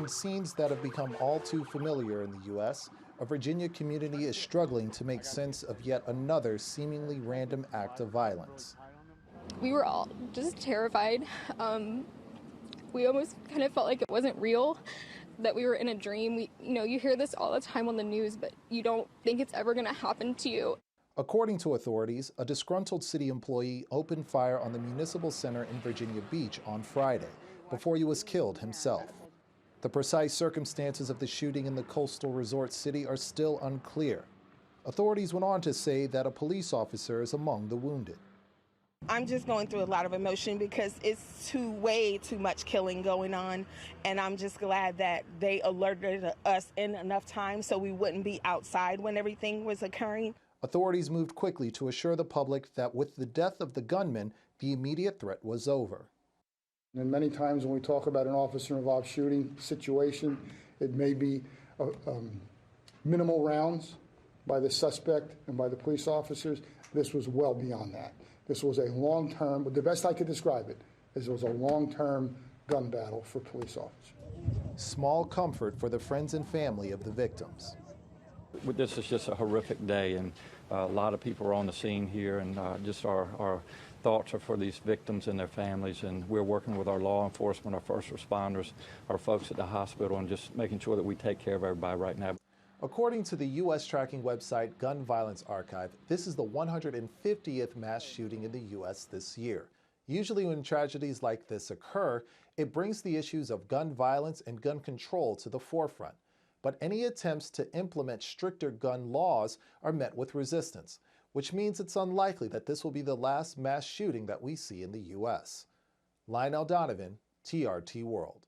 In scenes that have become all too familiar in the U.S., a Virginia community is struggling to make sense of yet another seemingly random act of violence. We were all just terrified. We almost kind of felt like it wasn't real, that we were in a dream. You hear this all the time on the news, but you don't think it's ever going to happen to you. According to authorities, a disgruntled city employee opened fire on the municipal center in Virginia Beach on Friday before he was killed himself. The precise circumstances of the shooting in the coastal resort city are still unclear. Authorities went on to say that a police officer is among the wounded. I'm just going through a lot of emotion because it's way too much killing going on, and I'm just glad that they alerted us in enough time so we wouldn't be outside when everything was occurring. Authorities moved quickly to assure the public that with the death of the gunman, the immediate threat was over. And many times when we talk about an officer-involved shooting situation, it may be minimal rounds by the suspect and by the police officers. This was well beyond that. This was a long-term, the best I could describe it, is it was a long-term gun battle for police officers. Small comfort for the friends and family of the victims. This is just a horrific day, and a lot of people are on the scene here, and just our thoughts are for these victims and their families, and we're working with our law enforcement, our first responders, our folks at the hospital, and just making sure that we take care of everybody right now. According to the U.S. tracking website Gun Violence Archive, this is the 150th mass shooting in the U.S. this year. Usually when tragedies like this occur, it brings the issues of gun violence and gun control to the forefront. But any attempts to implement stricter gun laws are met with resistance, which means it's unlikely that this will be the last mass shooting that we see in the U.S. Lionel Donovan, TRT World.